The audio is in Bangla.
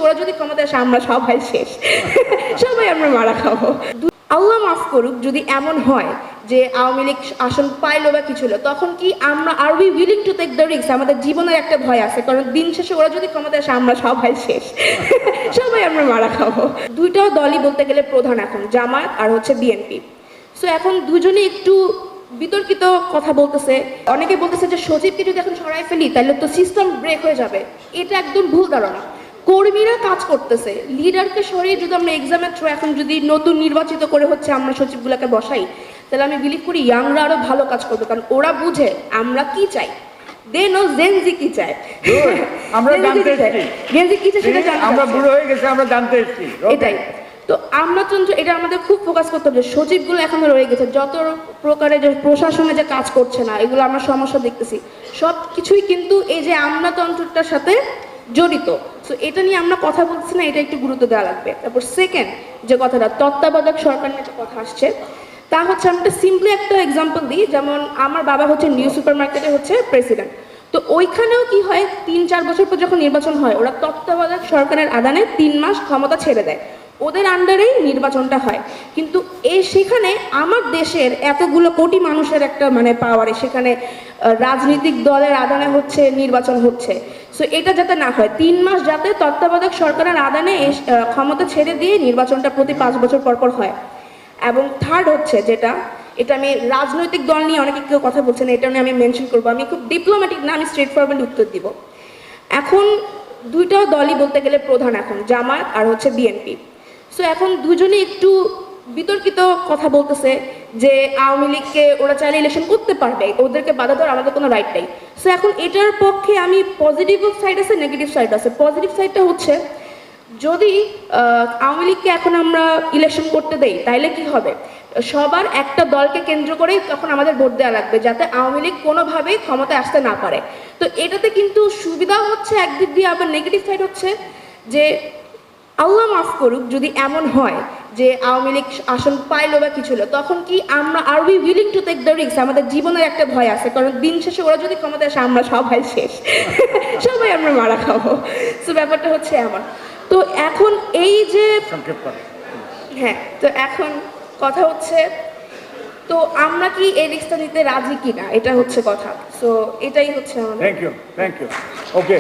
ওরা যদি ক্ষমতা আসে আমরা সবাই শেষ, সবাই আমরা মারা খাবো। আল্লাহ মাফ করুক যদি এমন হয় যে আওয়ামী লীগ আসন পাইলো বা কিছু হলো, তখন কি আমরা are we willing to take the risk? আমাদের জীবনের একটা ভয় আছে, কারণ দিন শেষে ওরা যদি ক্ষমতা আসে আমরা সবাই শেষ, সবাই আমরা মারা খাবো। দুইটাও দলই বলতে গেলে প্রধান এখন, জামায়াত আর হচ্ছে বিএনপি। সো এখন দুজনে একটু বিতর্কিত কথা বলতেছে। অনেকে বলতেছে যে সচিবকে যদি এখন সরাই ফেলি তাহলে তো সিস্টেম ব্রেক হয়ে যাবে। এটা একদম ভুল ধারণা। কর্মীরা কাজ করতেছে, লিডারকে সরিয়ে যদি আমরা এক্সামের থ্রু এখন যদি নতুন নির্বাচিত করে হচ্ছে আমরা সচিবগুলোকে বসাই, তাহলে আমি বিলিভ করি ইয়াংরা আরো ভালো কাজ করবে, কারণ ওরা বুঝে আমরা কি চাই। দে নো জেনজি কি চায়, আমরা জানতে এসেছি, জেনজি কি চায় সেটা জানতে আমরা বুড়ো হয়ে গেছি, আমরা জানতে এসেছি এটাই। তো আমরা তো এটা আমাদের খুব ফোকাস করতে হবে। সচিবগুলো এখনো রয়ে গেছে, যত প্রকারের যে প্রশাসনে যে কাজ করছে না, এগুলো আমরা সমস্যা দেখতেছি। সব কিছুই কিন্তু এই যে আমলাতন্ত্রটার সাথে জড়িত। সো এটা নিয়ে আমরা কথা বলছি না, এটা একটু গুরুত্ব দেওয়া লাগবে। তারপর সেকেন্ড যে কথাটা, তত্ত্বাবধায়ক সরকার নিয়ে একটা কথা আসছে, তা হচ্ছে আমি সিম্পলি একটা এক্সাম্পল দিই। যেমন আমার বাবা হচ্ছে নিউ সুপার মার্কেটে হচ্ছে প্রেসিডেন্ট। তো ওইখানেও কি হয়, 3-4 বছর পর যখন নির্বাচন হয়, ওরা তত্ত্বাবধায়ক সরকারের আদানে 3 মাস ক্ষমতা ছেড়ে দেয়, ওদের আন্ডারেই নির্বাচনটা হয়। কিন্তু সেখানে আমার দেশের এতগুলো কোটি মানুষের একটা পাওয়ারে সেখানে রাজনৈতিক দলের আদানে হচ্ছে নির্বাচন হচ্ছে। সো এটা যাতে না হয়, 3 মাস যাতে তত্ত্বাবধায়ক সরকারের আদানে ক্ষমতা ছেড়ে দিয়ে নির্বাচনটা প্রতি 5 বছর পর পর হয়। এবং থার্ড হচ্ছে যেটা, এটা আমি রাজনৈতিক দল নিয়ে অনেকে কেউ কথা বলছেন, এটা নিয়ে আমি মেনশন করবো। আমি খুব ডিপ্লোম্যাটিক না, আমি স্ট্রেট ফরওয়ার্ড উত্তর দিব। এখন দুইটাও দলই বলতে গেলে প্রধান এখন, জামায়াত আর হচ্ছে বিএনপি। সো এখন দুজনে একটু বিতর্কিত কথা বলতেছে যে আওয়ামী লীগকে ওরা চাইলে ইলেকশন করতে পারবে, ওদেরকে বাধা দেওয়ার আমাদের কোনো রাইট নেই। সো এখন এটার পক্ষে আমি পজিটিভ সাইড আছে, নেগেটিভ সাইড আছে। পজিটিভ সাইডটা হচ্ছে, যদি আওয়ামী লীগকে এখন আমরা ইলেকশন করতে দেই তাইলে কি হবে, সবার একটা দলকে কেন্দ্র করেই তখন আমাদের ভোট দেওয়া লাগবে, যাতে আওয়ামী লীগ কোনোভাবেই ক্ষমতায় আসতে না পারে। তো এটাতে কিন্তু সুবিধাও হচ্ছে একদিক দিয়ে, আবার নেগেটিভ সাইড হচ্ছে যে আল্লাহ মাফ করুক যদি এমন হয় যে আওয়ামী লীগ আসন পাইলো বা কিছু হলো, তখন কি আমরা are we willing to take the risk? আমাদের জীবনের একটা ভয় আছে, কারণ দিন শেষে ওরা যদি ক্ষমতায় আসে আমরা সবাই শেষ, সবাই আমরা মারা খাবো। সো ব্যাপারটা হচ্ছে এমন। তো এখন এই যে হ্যাঁ, তো এখন কথা হচ্ছে, তো আমরা কি এই রিস্কটা নিতে রাজি কিনা, এটা হচ্ছে কথা। সো এটাই হচ্ছে আমাদের। Thank you okay.